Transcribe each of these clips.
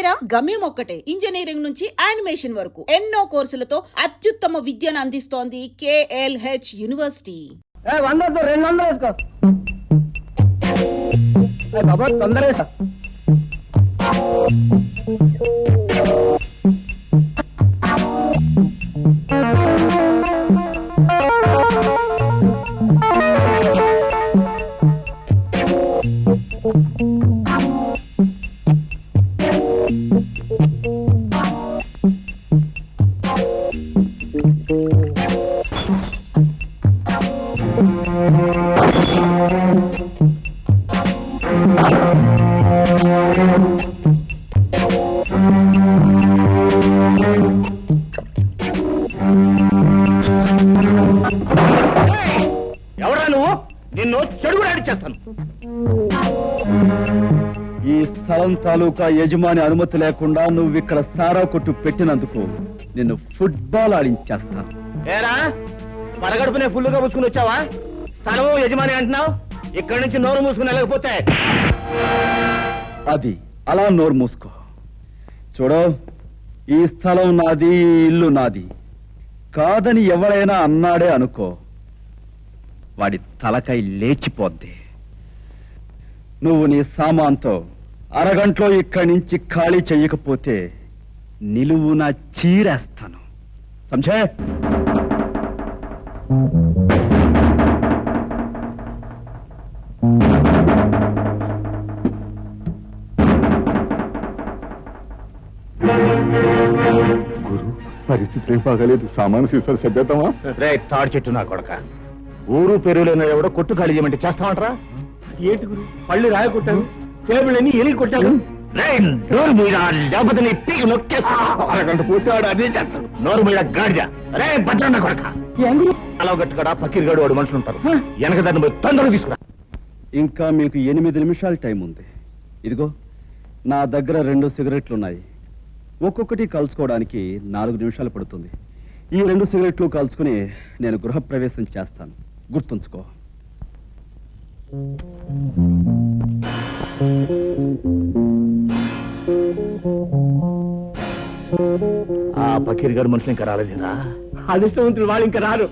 పేరా? గమ్యం ఒక్కటే, ఇంజనీరింగ్ నుంచి యానిమేషన్ వరకు ఎన్నో కోర్సులతో అత్యుత్తమ విద్యను అందిస్తోంది KLH యూనివర్సిటీ. 100 200 వేసుకో బాబా, తొందరగా. ఎవరా నువ్వు? నిన్ను చెడుగుడు చేస్తాను. ఈ స్థలం తాలూకా యజమాని అనుమతి లేకుండా నువ్వు ఇక్కడ సారా కొట్టు పెట్టినందుకు నిన్ను ఫుట్బాల్ ఆడించేస్తాను. ఏరా, పరగడుపునే ఫుల్లుగా పుచ్చుకుని వచ్చావా? స్థలము యజమాని అంటున్నావు, ఇక్కడి నుంచి నోరు మూసుకుని వెళ్ళకపోతే అది అలా నోరు మూసుకో. చూడు, ఈ స్థలం నాది, ఈ ఇల్లు నాది కాదని ఎవరైనా అన్నాడే అనుకో, వాడి తలకాయ లేచిపోద్ది. నువ్వు నీ సామాన్తో అరగంటలో ఇక్కడి నుంచి ఖాళీ చెయ్యకపోతే నిలువున చీరేస్తాను. సంజయ్, గురు, పరిస్థితి ఏం బాగాలేదు. సామాను సీసాలు సర్దేద్దామా? రే తాడు చెట్టు నా కొడక, ఊరు పెరుగులైన ఎవడో కొట్టు ఖాళీ చేయమంటే చేస్తామంటారా? ఏంటి గురు, పళ్ళు రాయ కొట్టాను, టేబుల్ అన్ని ఎలిగి కొట్టాను. లేకపోతే నీ పీకి నొక్కేస్తా. అరగంట పోతే వాడు అదే చేస్తాడు. నోరు మీద గాడిద. రే భద్రన్న కొడక, అలా గట్టుకడా పక్కీరుగాడు వాడు మనుషులు ఉంటారు. వెనక దాన్ని పోయి తొందరగా తీసుకురా. ఇంకా మీకు 8 నిమిషాలు టైం ఉంది. ఇదిగో నా దగ్గర 2 సిగరెట్లున్నాయి. ఒక్కొక్కటి కలుసుకోవడానికి 4 నిమిషాలు పడుతుంది. ఈ 2 సిగరెట్లు కలుసుకుని నేను గృహప్రవేశం చేస్తాను, గుర్తుంచుకో. ఆ పకీర్ మనుషులు ఇంకా రాలేదురా? అదృష్టవంతులు వాళ్ళు ఇంకా రారు.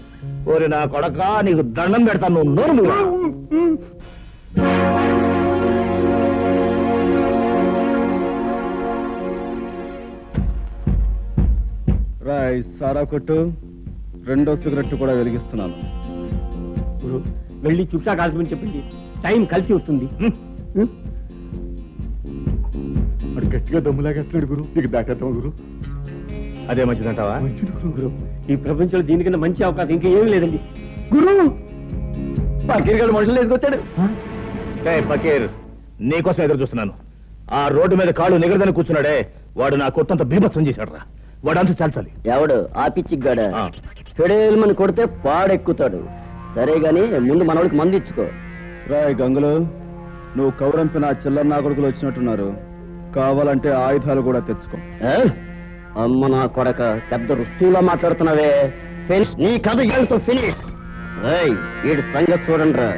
ఓరి నా కొడక, నీకు దండం పెడతాను, నువ్వు నోరు మూయరా. రాయ్ సారా కొట్టు, 2వ సిగరెట్ కూడా వెలిగిస్తున్నాను. వెళ్ళి చుట్టా కాల్చమని చెప్పండి, టైం కలిసి వస్తుంది. వాడు గట్టిగా దమ్ములాగేస్తున్నాడు గురు, నీకు దాటేద్దాం గురు. అదే మంచిదంటావా? మంచిది గురు. ఈ ప్రపంచంలో దీనికన్నా మంచి అవకాశం ఇంకా ఏమీ లేదండి. గురు, పకీర్ గారు మనుషులు ఎదుకొచ్చాడు. పకీర్, నీకోసం ఎదురు చూస్తున్నాను. ఆ రోడ్డు మీద కాళ్ళు నిగరదని కూర్చున్నాడే, వాడు నా కొట్టంత బీభత్సం చేశాడు రా. వాడంతా చాల్చాలి. ఎవడు ఆ పిచ్చిగాడ? ఫెడేల్మని కొడితే పాడెక్కుతాడు. సరే గాని ముందు మనోడికి మందు ఇచ్చుకో. రాయ్ గంగులు, నువ్వు కౌరంపిన చిల్లర నా కొడుకులు వచ్చినట్టున్నారు. కావాలంటే ఆయుధాలు కూడా తెచ్చుకో. అమ్మ నా కొడక, పెద్ద రుస్తులా మాట్లాడుతున్నావే. నీ కథ ఏళ్ళతో ఫినిష్. వీడి సంగతి చూడండి రా.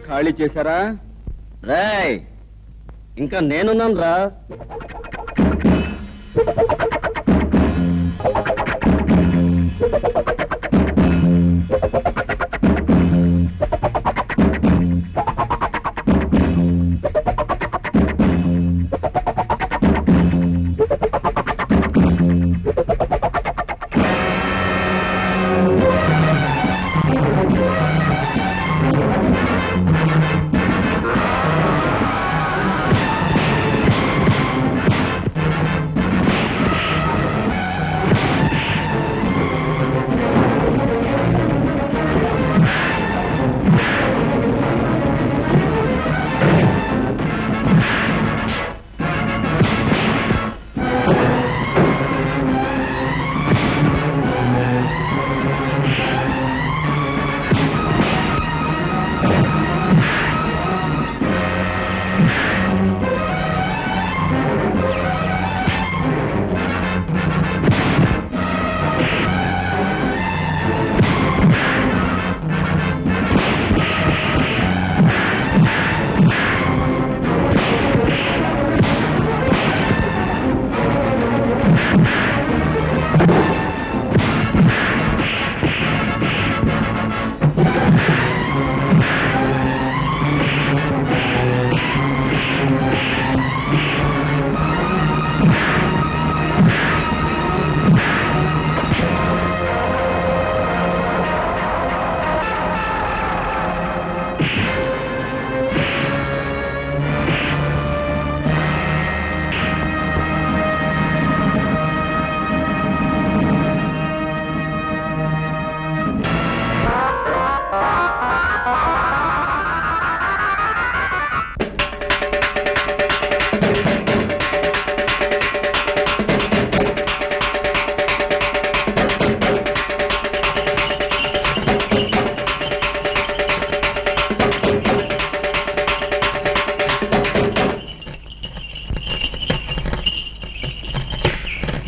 ఖాళీ చేశారా? రేయ్ ఇంకా నేనున్నాను రా.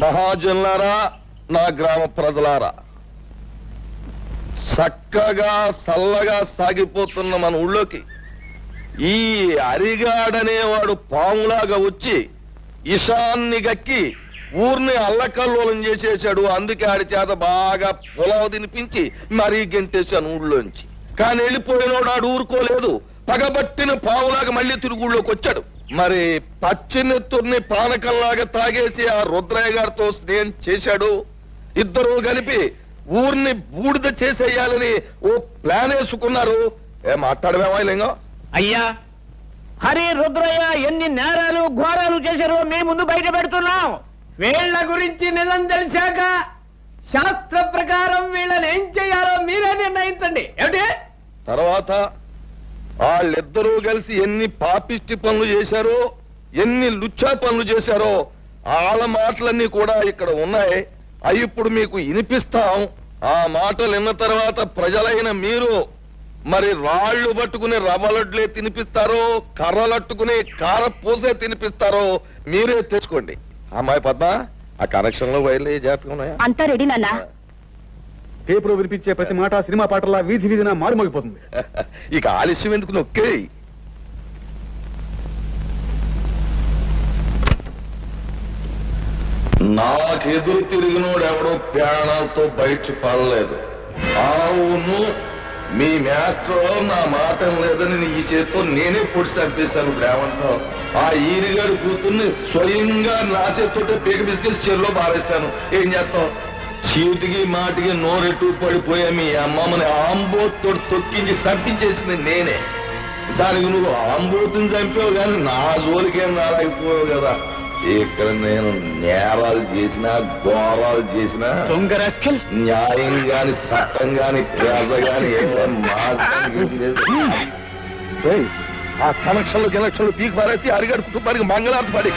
మహాజనులారా, నా గ్రామ ప్రజలారా, చక్కగా చల్లగా సాగిపోతున్న మన ఊళ్ళోకి ఈ అరిగాడనేవాడు పాములాగా వచ్చి ఇషాన్ని గక్కి ఊర్ని అల్లకల్లోలం చేసేశాడు. అందుకే ఆడి చేత బాగా పొలావు తినిపించి మరీ గెంటేశాను ఊళ్ళోంచి. కానీ వెళ్ళిపోయినోడు ఆడు ఊరుకోలేదు, పగబట్టిన పావులాగా మళ్ళీ తిరుగుళ్ళోకి వచ్చాడు. మరి పచ్చినెత్తుర్ని పానకంలాగా తాగేసి ఆ రుద్రయ్య గారితో స్నేహం చేశాడు. ఇద్దరు కలిపి ఊర్ని బూడిద చేసేయాలని ఓ ప్లాన్ వేసుకున్నారు. మాట్లాడమేమో లింగం? అయ్యా, హరి రుద్రయ్య ఎన్ని నేరాలు ఘోరాలు చేశారో మీ ముందు బయట పెడుతున్నాం. వీళ్ళ గురించి నిజం తెలిసాక శాస్త్ర ప్రకారం వీళ్ళని ఏం చేయాలో మీరే నిర్ణయించండి. ఏమిటి? తర్వాత వాళ్ళిద్దరూ కలిసి ఎన్ని పాపిష్టి పనులు చేశారో, ఎన్ని లుచ్చా పనులు చేశారో వాళ్ళ మాటలన్నీ కూడా ఇక్కడ ఉన్నాయి. అవి ఇప్పుడు మీకు వినిపిస్తాం. ఆ మాటలు విన్న తర్వాత ప్రజలైన మీరు మరి రాళ్లు పట్టుకుని రవ్వలడ్లే తినిపిస్తారో, కర్రలట్టుకుని కారపూసే తినిపిస్తారో మీరే తెచ్చుకోండి. అమ్మాయి పద్మ, ఆ కనెక్షన్ లో వైర్లు జాగ్రత్తగా ఉన్నాయా? అంతా రెడీ నాన్న. పేపర్ వినిపించే ప్రతి మాట సినిమా పాటలా వీధి వీధిన మారుమోగిపోతుంది. ఇక ఆలస్యం ఎందుకు, నొక్కే. నాకెదురు తిరిగినోడు ఎవడో ప్రాణాలతో బయట పడలేదు. అవును, మీ మాస్టర్ నా మాట లేదని ఈ చేతితో నేనే పొడి చంపేశాను. ఇప్పుడు ఏమంటావు? ఆ ఈరిగాడి కూతుర్ని స్వయంగా నా చేతితో పీక బిస్కెట్స్ చెరులో పారేశాను. ఏం చేస్తాం? చీటికి మాటికి నోరెట్టు పడిపోయా మీ అమ్మమ్మని ఆంబోతో తొక్కించి చంపించేసింది నేనే. దానికి నువ్వు ఆంబోతుని చంపావు కానీ నా జోలికేం రాలేకపోయావు కదా. ఇక్కడ నేను నేరాలు చేసినా, ఘోరాలు చేసినా, న్యాయం గాని చట్టం గాని పేద గాని ఆ కనెక్షన్లు కనెక్షన్లు పీకి పారేసి అరిగాడు కుటుంబానికి మంగళార్తి పడి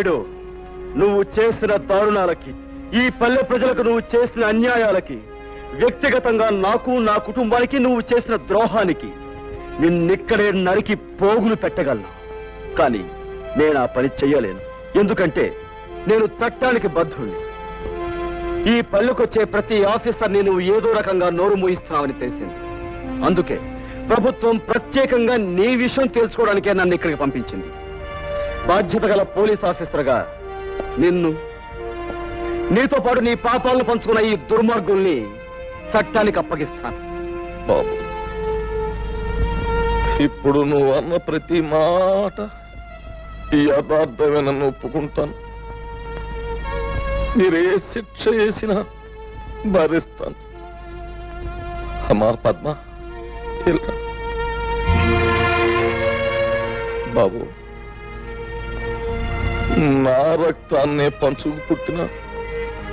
నాయుడు, నువ్వు చేసిన దారుణాలకి, ఈ పల్లె ప్రజలకు నువ్వు చేసిన అన్యాయాలకి, వ్యక్తిగతంగా నాకు నా కుటుంబానికి నువ్వు చేసిన ద్రోహానికి నిన్నిక్కడే నరికి పోగులు పెట్టగలను. కానీ నేను ఆ పని చెయ్యలేను. ఎందుకంటే నేను చట్టానికి బద్ధుణ్ణి. ఈ పల్లెకొచ్చే ప్రతి ఆఫీసర్ని నువ్వు ఏదో రకంగా నోరు మూయిస్తున్నావని తెలిసింది. అందుకే ప్రభుత్వం ప్రత్యేకంగా నీ విషయం తెలుసుకోవడానికే నన్ను ఇక్కడికి పంపించింది. బాధ్యత గల పోలీస్ ఆఫీసర్గా నిన్ను, నీతో పాటు నీ పాపాలను పంచుకున్న ఈ దుర్మార్గుల్ని చట్టానికి అప్పగిస్తాను. బాబు, ఇప్పుడు నువ్వు అన్న ప్రతి మాట ఈ యథార్థమేనని ఒప్పుకుంటాను. మీరే శిక్ష చేసినా భరిస్తాను. అమ్మా పద్మ, ఇలా బాబు, నా రక్తాన్నే పంచుకు పుట్టిన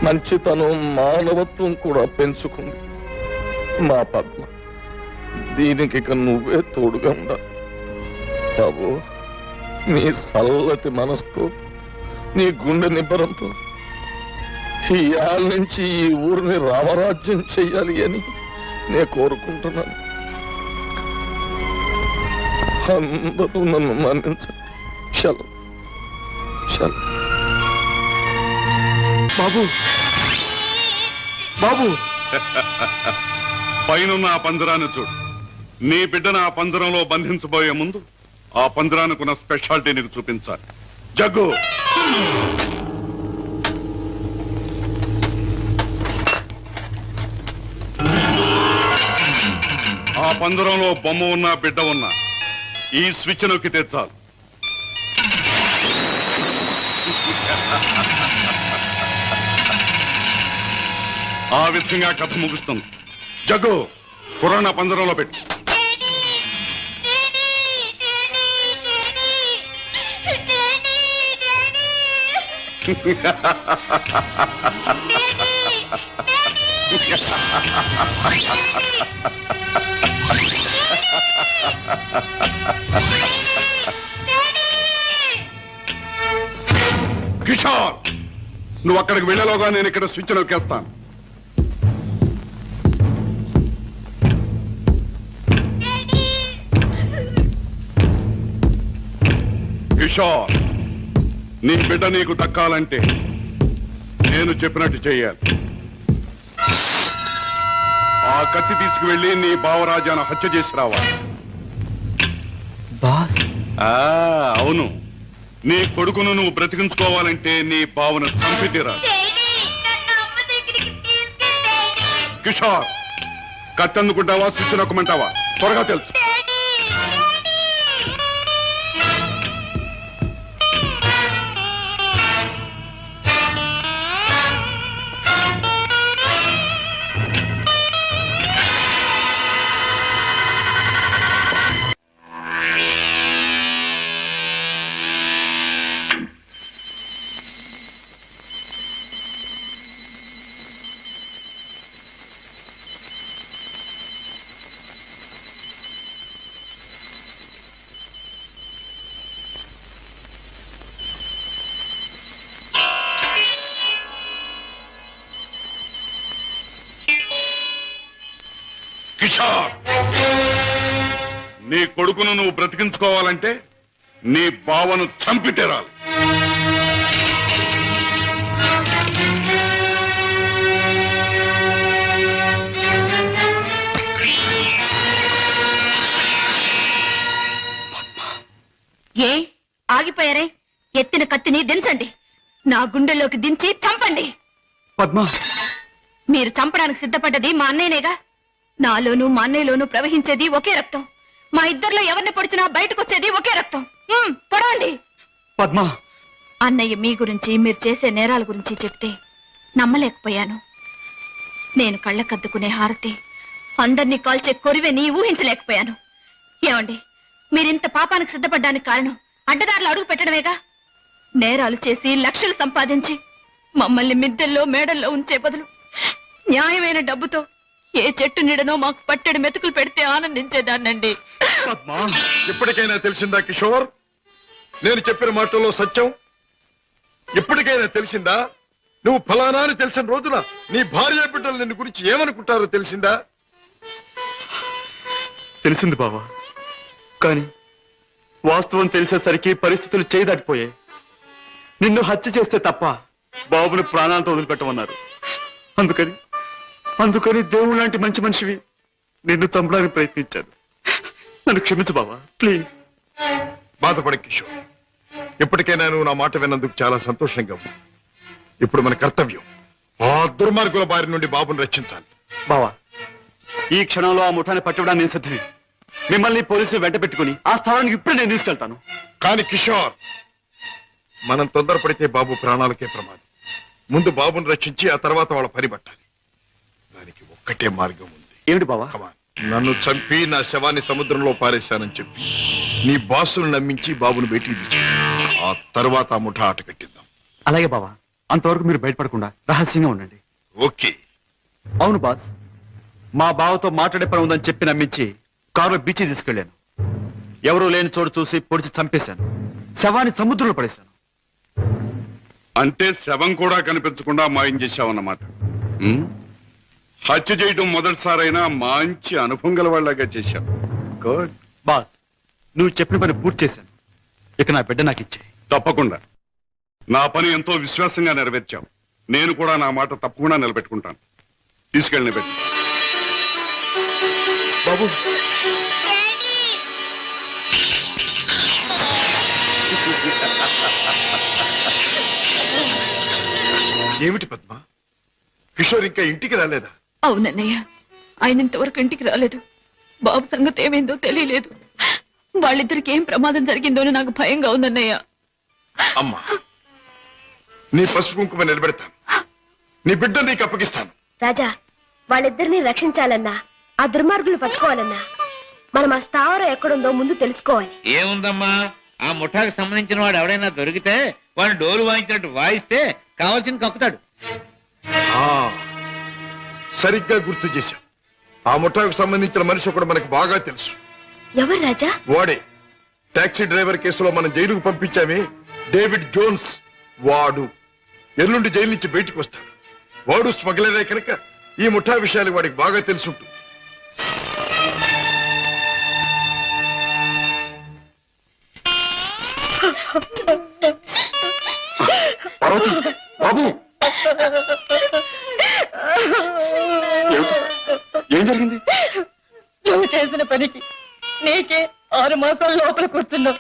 మంచితనం, మానవత్వం కూడా పెంచుకుంది మా పద్మ. దీనికి ఇక నువ్వే తోడుగా ఉండాలి బాబు. నీ చల్లటి మనసుతో, నీ గుండె నిబ్బరంతో ఈ ఏళ్ళ నుంచి ఈ ఊరిని రామరాజ్యం చెయ్యాలి అని నేను కోరుకుంటున్నాను. అందరూ నన్ను మన్నించండి. చలో చలో. బాబు, బాబు, పైనున్న ఆ పంజరాన్ని చూడు. నీ బిడ్డను ఆ పంజరంలో బంధించబోయే ముందు ఆ పంజరానికి ఉన్న స్పెషాలిటీ నీకు చూపించాలి. జగ్గు, ఆ పంజరంలో బొమ్మ ఉన్నా బిడ్డ ఉన్నా ఈ స్విచ్ నొక్కి తెచ్చాలి. ఆ విధంగా కథ ముగుస్తుంది. జగ్గు, పురాణ పంజరంలో పెట్టు. కిషోర్, నువ్వు అక్కడికి వెళ్ళలోగా నేను ఇక్కడ స్విచ్ నొక్కేస్తాను. కిషోర్, నీ బిడ్డ నీకు దక్కాలంటే నేను చెప్పినట్టు చెయ్యాలి. ఆ కత్తి తీసుకువెళ్ళి నీ బావరాజాను హత్య చేసి రావాలి. అవును, నీ కొడుకును నువ్వు బ్రతికించుకోవాలంటే నీ బావను చంపి తీరాలి. కిషోర్, కత్తి అందుకుంటావా, స్విచ్ నొక్కమంటావా? త్వరగా తెలుసు. కిషోర్, నీ కొడుకును నువ్వు బ్రతికించుకోవాలంటే నీ బావను చంపి తీరాలి. ఏ ఆగిపోయారే? ఎత్తిన కత్తిని దించండి. నా గుండెల్లోకి దించి చంపండి. పద్మ, మీరు చంపడానికి సిద్ధపడ్డది మా అన్నయ్యనేగా. నాలోనూ మా అన్నయ్యలోనూ ప్రవహించేది ఒకే రక్తం. మా ఇద్దరిలో ఎవరిని పొడిచినా బయటకు వచ్చేది ఒకే రక్తం. పొడవండి. పద్మ, అన్నయ్య మీ గురించి, మీరు చేసే నేరాల గురించి చెప్తే నమ్మలేకపోయాను. నేను కళ్ళకద్దుకునే హారతి, అందరినీ కాల్చే కొరివెని ఊహించలేకపోయాను. ఏమండి, మీరింత పాపానికి సిద్ధపడ్డానికి కారణం అడ్డదారులు అడుగు పెట్టడమేగా. నేరాలు చేసి లక్షలు సంపాదించి మమ్మల్ని మిద్దెల్లో మేడల్లో ఉంచే బదులు న్యాయమైన డబ్బుతో ఏ చెట్టు నీడనో మాకు పట్టెడు మెతుకులు పెడితే ఆనందించేదాన్నండి. ఇప్పటికైనా తెలిసిందా కిషోర్, నేను చెప్పిన మాటల్లో సత్యం? ఇప్పటికైనా తెలిసిందా? నువ్వు ఫలానా అని తెలిసిన రోజున నీ భార్య బిడ్డలు నిన్ను గురించి ఏమనుకుంటారో తెలిసిందా? తెలిసింది బావా, కానీ వాస్తవం తెలిసేసరికి పరిస్థితులు చేయి దాటిపోయాయి. నిన్ను హత్య చేస్తే తప్ప బాబుని ప్రాణాలతో వదిలిపెట్టమన్నారు. అందుకని దేవుడు లాంటి మంచి మనిషివి నిన్ను చంపడానికి ప్రయత్నించాను. నన్ను క్షమించు బావా, ప్లీజ్. బాధపడ కిషోర్, ఇప్పటికైనా నువ్వు నా మాట విన్నందుకు చాలా సంతోషంగా ఉంది. ఇప్పుడు మన కర్తవ్యం ఆ దుర్మార్గుల బారి నుండి బాబుని రక్షించాలి. బావా, ఈ క్షణంలో ఆ ముఠాన్ని పట్టుకోవడానికి నేను సిద్ధమే. మిమ్మల్ని పోలీసులు వెంట పెట్టుకుని ఆ స్థానానికి ఇప్పుడు నేను తీసుకెళ్తాను. కానీ కిషోర్, మనం తొందరపడితే బాబు ప్రాణాలకే ప్రమాదం. ముందు బాబుని రక్షించి ఆ తర్వాత వాళ్ళ పని పట్టాలి. దానికి ఒక్కటే మార్గం ఉంది. ఏమిటి బావా? నన్ను చంపి నా శవాన్ని సముద్రంలో పారేశానని చెప్పి నీ బాసును నమ్మించి బాబును బయటికి తీసుకు, ఆ తర్వాత ఆ ముఠా ఆట కట్టిద్దాం. అలాగే బావా, అంతవరకు మీరు బయటపడకుండా రహస్యంగా ఉండండి. ఓకే. అవును బాస్, మా బావతో మాట్లాడే పని ఉందని చెప్పి నమ్మించి కారులో బీచ్ తీసుకెళ్లాను. ఎవరూ లేని చోటు చూసి పొడిచి చంపేశాను. శవాన్ని సముద్రంలో పడేశాను. అంటే శవం కూడా కనిపించకుండా మాయం చేశావన్నమాట. హత్య చేయడం మొదటిసారైనా మంచి అనుభవం గల వాళ్ళగా చేశావు. గుడ్. బాస్, నువ్వు చెప్పిన పని పూర్తి చేశాను. ఇక నా బిడ్డ నాకు ఇచ్చే. తప్పకుండా. నా పని ఎంతో విశ్వాసంగా నెరవేర్చావు. నేను కూడా నా మాట తప్పకుండా నిలబెట్టుకుంటాను. తీసుకెళ్ళిన బిడ్డ. బాబు, ఏమిటి పద్మ, కిషోర్ ఇంకా ఇంటికి రాలేదా? అవునన్నయ్య, ఆయన ఇంతవరకు ఇంటికి రాలేదు. బాబు సంగతి ఏమైందో తెలియలేదు. వాళ్ళిద్దరికి ఏం ప్రమాదం జరిగిందో నాకు భయంగా ఉందన్నయ్య. అమ్మా, నీ పసుపు కుంకుమ నిలబెడతాను. నీ బిడ్డ నీకు అప్పగిస్తాను. రాజా, వాళ్ళిద్దరిని రక్షించాలన్నా, ఆ దుర్మార్గులు పట్టుకోవాలన్నా మనం ఆ స్థావరం ఎక్కడుందో ముందు తెలుసుకోవాలి. ఏముందమ్మా, ఆ ముఠాకు సంబంధించిన వాడు ఎవడైనా దొరికితే వాడు డోలు వాయించినట్టు వాయిస్తే కావాల్సింది కక్కుతాడు. సరిగ్గా గుర్తు చేశాం. ఆ ముఠాకు సంబంధించిన మనిషి ఒకడు మనకు బాగా తెలుసు. ఎవరు రాజా? వాడే టాక్సీ డ్రైవర్ కేసులో మనం జైలుకు పంపించామే, డేవిడ్ జోన్స్. వాడు ఎల్లుండి జైలు నుంచి బయటకు వస్తాడు. వాడు స్మగ్లరే కనుక ఈ ముఠా విషయాలు వాడికి బాగా తెలుసుంటుంది. బాబు, ఏం జరిగింది? నువ్వు చేసిన పనికి నీకే 6 మాసాల లోపల కూర్చున్నావు.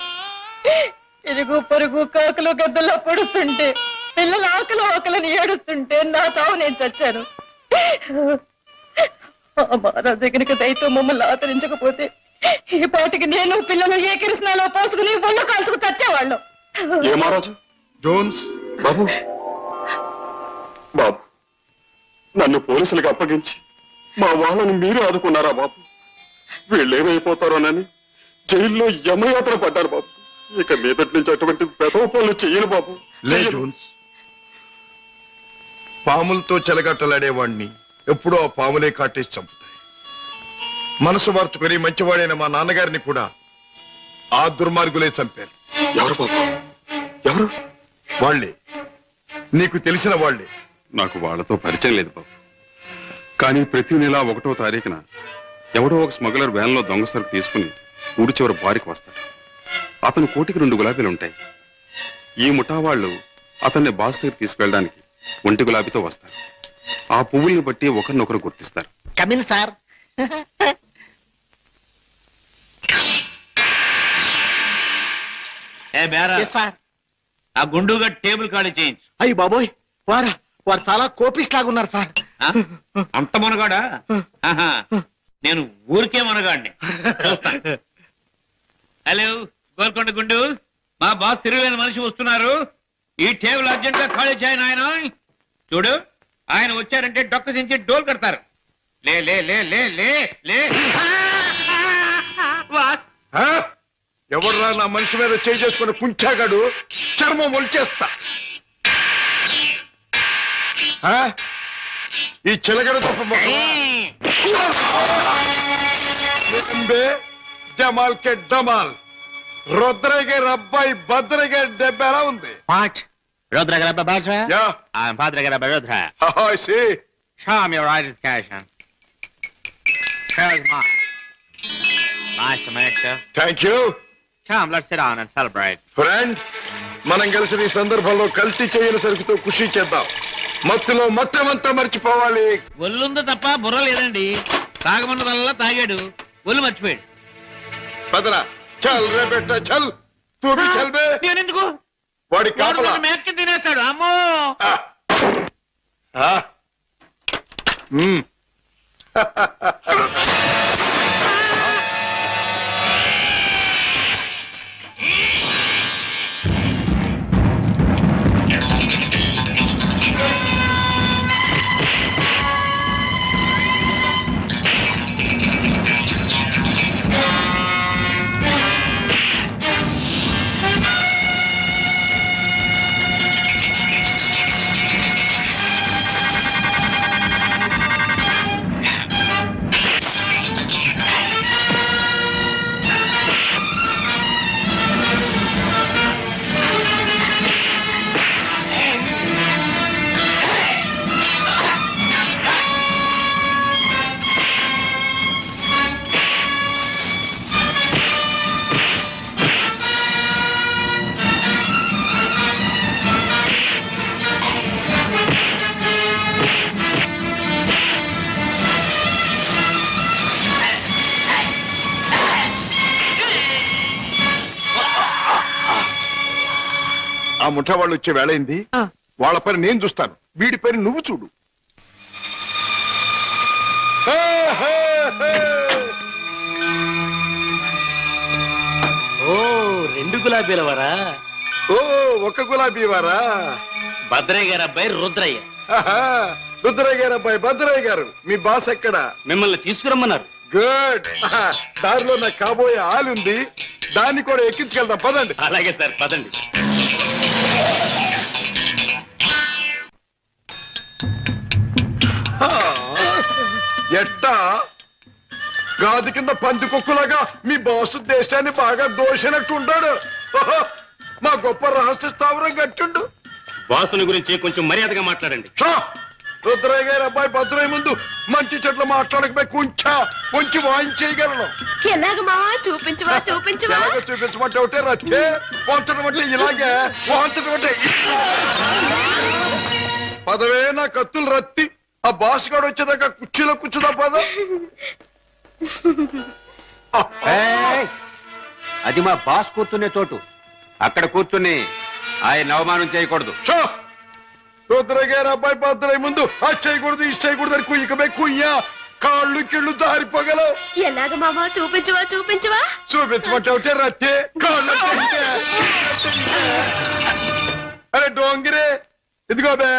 ఇరుగు పొరుగు కాకులు గద్దల్లో పొడుస్తుంటే, పిల్లల ఆకలని ఏడుస్తుంటే నా చావు నేను చచ్చాను. ఆ మహారాజు దగ్గరికి దయతో మమ్మల్ని ఆదరించకపోతే ఈ పాటికి నేను పిల్లలు ఏ కిరసనాలో పోసుకుని ఒళ్ళు కాల్చుకు చచ్చేవాళ్ళం. ఏ మహారాజు? జోన్స్. బాబు, బాబు, నన్ను పోలీసులకు అప్పగించి మా వాళ్ళని మీరే ఆదుకున్నారా బాబు? వీళ్ళేమైపోతారోనని జైల్లో యమయాత్ర పడ్డారు బాబు. ఇక మీదటి నుంచి అటువంటి పెదవ పనులు చెయ్యను బాబు. లే జోన్స్, పాములతో చెలగట్టలాడేవాడిని ఎప్పుడో ఆ పాములే కాటేసి చంపుతాయి. మనసు మార్చుకుని మంచివాడైన మా నాన్నగారిని కూడా ఆ దుర్మార్గులే చంపారు. ఎవరు బాబు? ఎవరు? వాళ్లే, నీకు తెలిసిన వాళ్లే. నాకు వాళ్ళతో పరిచయం లేదు బాబు. కానీ ప్రతి నెల 1వ తారీఖున ఎవడో ఒక స్మగ్లర్ వ్యాన్లో దొంగ సరుకు తీసుకుని ఊరి చివరి బారికి వస్తాడు. అతను కోటికి 2 గులాబీలు ఉంటాయి. ఈ ముఠా వాళ్ళు అతన్ని బాస్ దగ్గర తీసుకెళ్ళడానికి 1 గులాబీతో వస్తారు. ఆ పువ్వుల్ని బట్టి ఒకరినొకరు గుర్తిస్తారు. Come in sir. ఆ గుండుగా టేబుల్ ఖాళీ చేయించు. అయ్యి బాబోయ్, వారు చాలా కోపిస్ట్ లాగున్నారు సార్. అంత మనగాడా? నేను ఊరికే మనగాడిని. హలో గోల్కొండ గుండు, మా బాస్ తిరుగులేని మనిషి వస్తున్నారు. ఈ టేబుల్ అర్జెంట్ గా ఖాళీ చేయను. ఆయన చూడు, ఆయన వచ్చారంటే డొక్క దించి డోల్ కడతారు. లే లే లే లే లే లే. బాస్, ఎవర్రా నా మనిషి మీద చేసుకుని పుంచాగాడు? చర్మం ఒలిచేస్తా. ఈ చిలగడ జమాల్ కే డమాల్. రుద్రగే అబ్బాయి భద్రగే 70 ఎలా ఉంది? Rudra Garabha? Yeah. I'm Padre Garabha Rudra. I see. Show me your identification. Here's mine. Nice to meet you. Thank you Come, let's sit down and celebrate. Friend. మనం కలిసిన ఈ సందర్భంలో కల్తీ చేయని సరుకుతో ఖుషి చేద్దాం. మత్తులో మొత్తమంతా మర్చిపోవాలి. ఒళ్ళుందో తప్ప బుర్ర లేదండి. తాగమన్నదల్లా తాగాడు, ఒళ్ళు మర్చిపోయాడు. పదరా చల్ రే బెట్ట చల్. తూ భీ చల్ బే. నేనెందుకు? వాడి కాపలా. మేక తినేస్తాడు. అమ్మో. ఆ. మ్మ్. ఆ ముఠా వాళ్ళు వచ్చే వేళైంది. వాళ్ళ పని నేను చూస్తాను, వీడి పని నువ్వు చూడు. ఓ 2 గులాబీల వారా? ఓ ఒక్క గులాబీ వారా? భద్రయ్య గారు అబ్బాయి రుద్రయ్య. రుద్రయ్య గారు అబ్బాయి భద్రయ్య గారు. మీ బాస్ ఎక్కడ? మిమ్మల్ని తీసుకురమ్మన్నారు. గుడ్. దారిలో నాకు కాబోయే ఆలుంది, దాన్ని కూడా ఎక్కించుకెళ్దాం పదండి. అలాగే సార్, పదండి. ఎట్టా గాది కింద పంది కుక్కులాగా మీ బాసు దేశాన్ని బాగా దోషినట్టు ఉంటాడు. మా గొప్ప రహస్య స్థావరం కట్టిండు. బాసుని గురించి కొంచెం మర్యాదగా మాట్లాడండి. రుద్రయ్య గారి అబ్బాయి భద్రయ్య ముందు మంచి చెట్లు మాట్లాడకపోయి కొంచెం వాయించేయగలను. ఎలాగ మావా? చూపించవా చూపించవా? చూపించమంటే ఒకటే రచ్చే, వంచడం అంటే ఇలాగే, వాంచడం అంటే పదవే నా కత్తులు రత్తి. ఆ బాస్ గారు వచ్చేదాకా కుర్చీలో కూర్చుదా పద. అది మా బాస్ కూర్చునే చోటు. అక్కడ కూర్చుని ఆయన అవమానం చేయకూడదు. రుద్రయ్య గారి అబ్బాయి భద్రయ్య ముందు అది చేయకూడదు ఇది చేయకూడదు అని కుయ్యకమే కుయ్యా కాళ్ళు కిళ్ళు దారిపోగలవు. ఎలాగ మావా? చూపించవా చూపించవా? చూపించమంటే ఒకటే రత్తే, కాళ్ళు అరే డోంగిరే. ఇదిగో బే,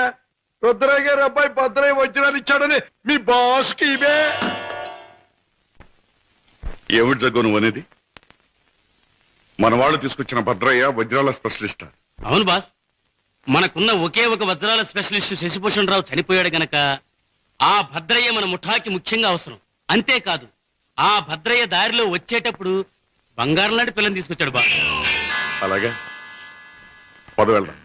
రుద్రయ్య గారి అబ్బాయి భద్రయ్య వజ్రాలు ఇచ్చాడని మీ బాస్ కి ఇవే. ఏమిటి జగ్గు నువ్వు అనేది? మన వాళ్ళు తీసుకొచ్చిన భద్రయ్య వజ్రాల స్పెషలిస్ట్. అవును బాస్, మనకున్న ఒకే ఒక వజ్రాల స్పెషలిస్ట్ శశిభూషణ్ రావు చనిపోయాడు గనక ఆ భద్రయ్య మన ముఠాకి ముఖ్యంగా అవసరం. అంతేకాదు, ఆ భద్రయ్య దారిలో వచ్చేటప్పుడు బంగారం లాంటి పిల్లని తీసుకొచ్చాడు బాస్. అలాగే పద వెళ్దాం.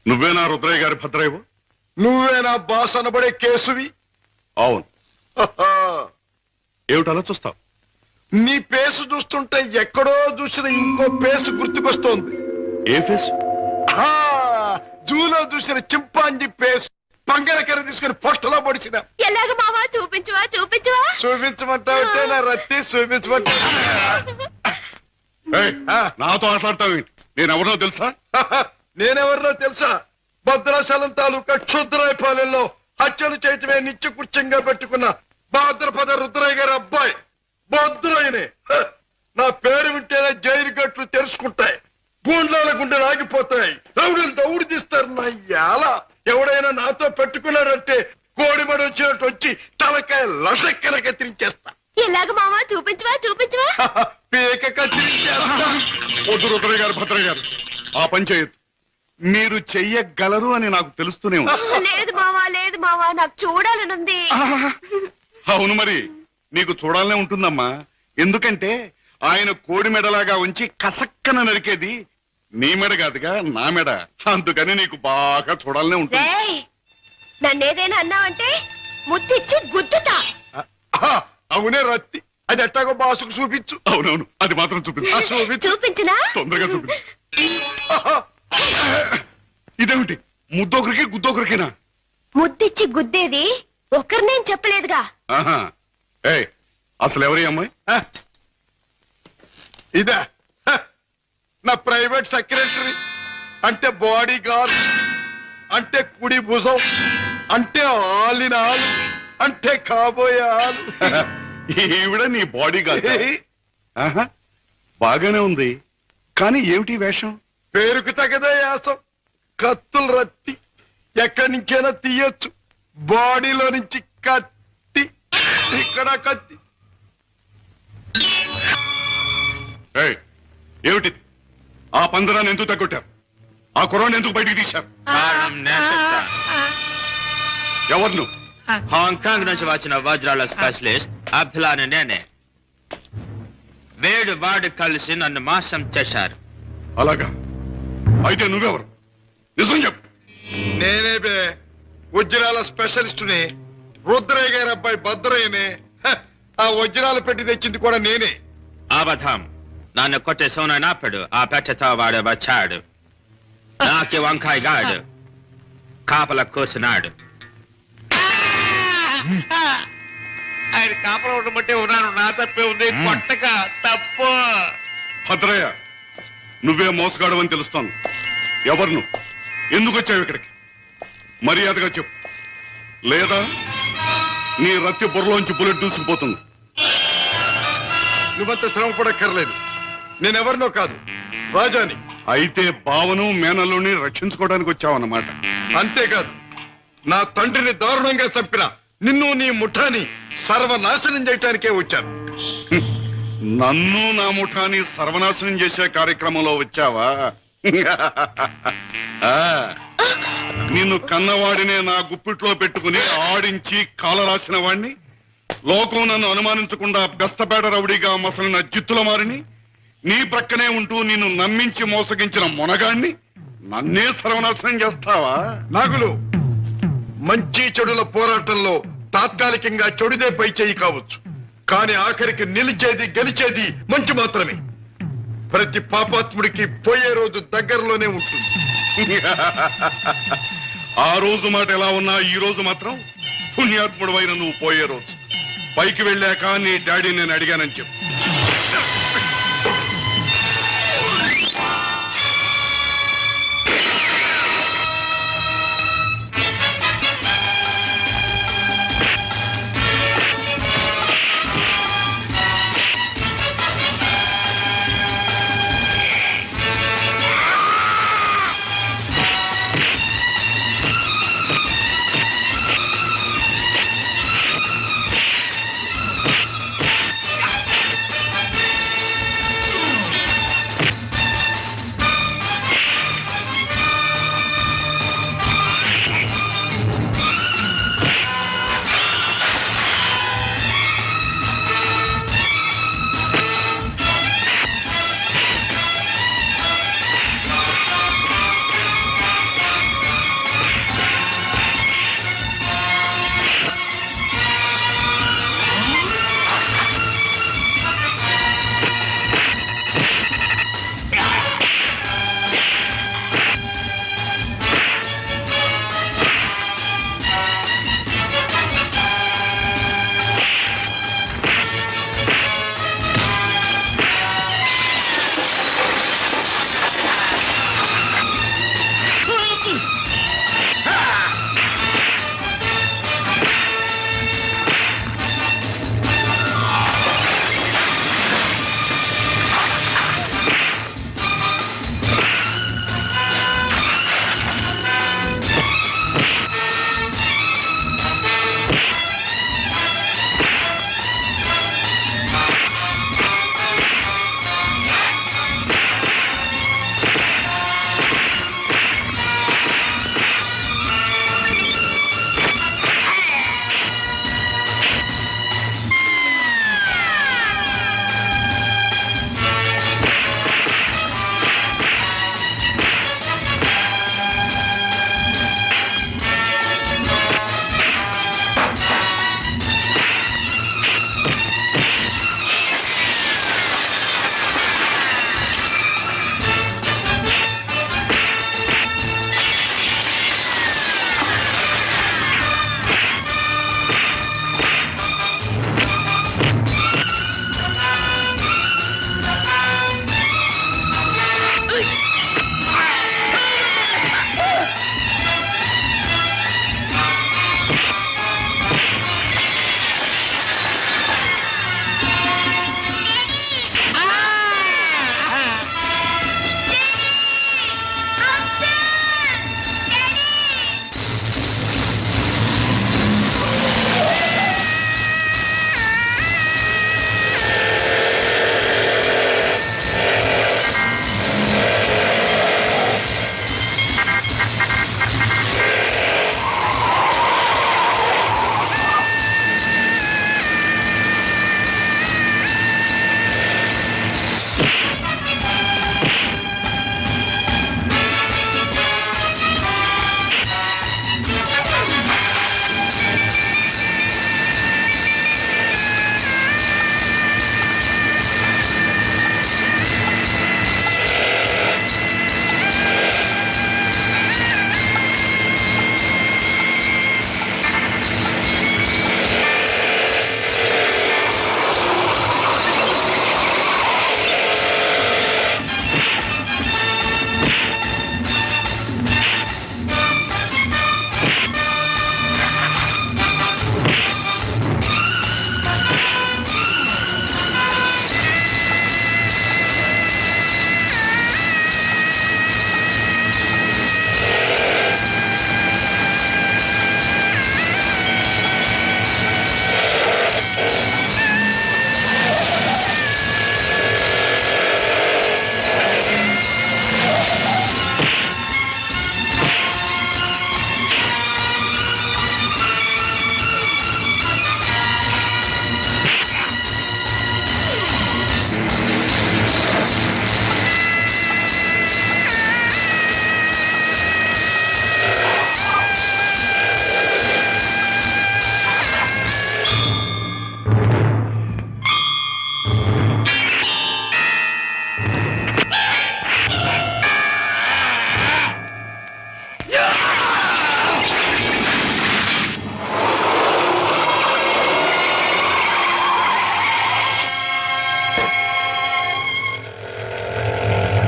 నువ్వేనా రుద్రయ్య గారి భద్రయ్యవు? నువ్వేనా బాస్ అనబడే కేసువి? అవును. ఏమిటి అలా చూస్తావు? నీ పేసు చూస్తుంటే ఎక్కడో చూసిన ఇంకో పేసు గుర్తుకొస్తోంది. ఏ ఫేస్? జూలో చూసిన చింపాంజీ పేసు. పంగరకర తీసుకుని పొట్టలో పొడిచిన. ఎలాగ మావా? చూపించవా చూపించవా? చూపించమంటావుంటే నా రత్తి చూపించమంటా. నాతో మాట్లాడతావేంటి? నేనెవరో తెలుసా? నేనెవరినో తెలుసా? భద్రాచలం తాలూకా క్షుద్రాయపాలెంలో హత్యలు చేయటమే నిత్యకృత్యంగా పెట్టుకున్న భాద్రపద రుద్రయ్య గారి అబ్బాయి భద్రయ్యనే. నా పేరు వింటేనే జైలు గట్లు తెరుచుకుంటాయి, గూండాల గుండెలు ఆగిపోతాయి, రౌడీలు దౌడు తీస్తారు. నా యాల ఎవడైనా నాతో పెట్టుకున్నాడంటే కోడిమడి వచ్చినట్టు వచ్చి తలకాయ లసక్కన కత్తిరించేస్తా. ఎలాగ మావా? చూపించవా చూపించవా? పీక కత్తిరించేస్తా. వద్దు రుద్రయ్య గారు, భద్రయ్య గారు, ఆ పని చేయొద్దు. మీరు చెయ్యగలరు అని నాకు తెలుస్తూనే ఉంది. లేదు మావా నాకు చూడాలనుంది. అవును మరి, నీకు చూడాలనే ఉంటుందమ్మా. ఎందుకంటే ఆయన కోడి మెడలాగా ఉంచి కసక్కన నరికేది నీ మెడ కాదుగా, నా మెడ. అందుకని నీకు బాగా చూడాలనే ఉంటుంది. రేయ్, నన్నేదైనా అన్నావంటే ముద్దిచ్చి గుద్దుతా. అవునే రత్తి, అది ఎట్టాగో బాసుకు చూపించు. అవునవును, అది మాత్రం చూపించు. చూపించు. చూపించినా? తొందరగా చూపించు. ఇదేమిటి, ముద్దొకరికి గుద్దొకరికేనా? ముద్దిచ్చి గుద్దేది ఒకరినేం చెప్పలేదుగా. ఆహా. ఏయ్, అసలు ఎవరి అమ్మాయి? ఇదా నా ప్రైవేట్ సెక్రటరీ, అంటే బాడీ గార్డ్, అంటే కుడి భుజం, అంటే ఆలిన ఆలు, అంటే కాబోయే ఆలు. ఈవిడ నీ బాడీ గార్డ్? ఆహా, బాగానే ఉంది. కానీ ఏమిటి వేషం? పేరుకు తగదే యాసం. కత్తులు రత్తి ఎక్కడి నుంచైనా తీయొచ్చు. బాడీలో నుంచి కత్తి, ఇక్కడ కత్తి. ఏయ్, ఏమిటి ఆ పందరాన్ని ఎందుకు తగ్గొట్టారు? ఆ కుర్రాన్ని ఎందుకు బయటికి తీశారు? ఎవరు నువ్వు? హాంకాంగ్ నుంచి వచ్చిన వజ్రాల స్పెషలిస్ట్ అబ్దుల్లాని నేనే. వేడు వాడు కలిసి నన్ను మోసం చేశారు. అలాగా? అయితే నువ్వెవరు? నిజం చెప్పు. నేనే బే, వజ్రాల స్పెషలిస్టుని. రుద్రయ్య గారి అబ్బాయి భద్రయ్యనే. ఆ వజ్రాలు పెట్టి తెచ్చింది కూడా నేనే. అబద్ధం. నన్ను కొట్టే సోన నాపడు. ఆ పెట్టతో వాడు వచ్చాడు. నాకి వంకాయ గాడు కాపల కూర్చున్నాడు. ఆయన కాపల ఉండమంటే ఉన్నాను. నా తప్పే ఉంది. కొట్టక తప్పు. భద్రయ్య, నువ్వే మోసగాడవని తెలుస్తోంది. ఎవరు నువ్వు? ఎందుకు వచ్చావు ఇక్కడికి? మర్యాదగా చెప్పు, లేదా నీ రత్తి బుర్రలోంచి బుల్లెట్ దూసుకుపోతుంది. నువ్వంత శ్రమ పడక్కర్లేదు. నేనెవరినో కాదు, రాజాని. అయితే బావను మేనల్లుని రక్షించుకోవడానికి వచ్చావన్నమాట. అంతేకాదు, నా తండ్రిని దారుణంగా చంపిన నిన్ను నీ ముఠాని సర్వనాశనం చేయటానికే వచ్చాను. నన్ను నా ముఠాని సర్వనాశనం చేసే కార్యక్రమంలో వచ్చావా? ఆ, నిన్ను కన్నవాడినే నా గుప్పిట్లో పెట్టుకుని ఆడించి కాల రాసిన వాడిని, లోకం నన్ను అనుమానించకుండా బెస్తపేట రౌడీగా మసలిన జిత్తుల మారిని, నీ ప్రక్కనే ఉంటూ నిన్ను నమ్మించి మోసగించిన మొనగాణ్ణి నన్నే సర్వనాశనం చేస్తావా? నాగులు, మంచి చెడుల పోరాటంలో తాత్కాలికంగా చెడుదే పై చేయి కావచ్చు, కానీ ఆఖరికి నిలిచేది గెలిచేది మంచి మాత్రమే. ప్రతి పాపాత్ముడికి పోయే రోజు దగ్గరలోనే ఉంటుంది. ఆ రోజు మాట ఎలా ఉన్నా ఈ రోజు మాత్రం పుణ్యాత్ముడు నువ్వు పోయే రోజు. పైకి వెళ్ళాక నీ డాడీ నేను అడిగానని చెప్పు.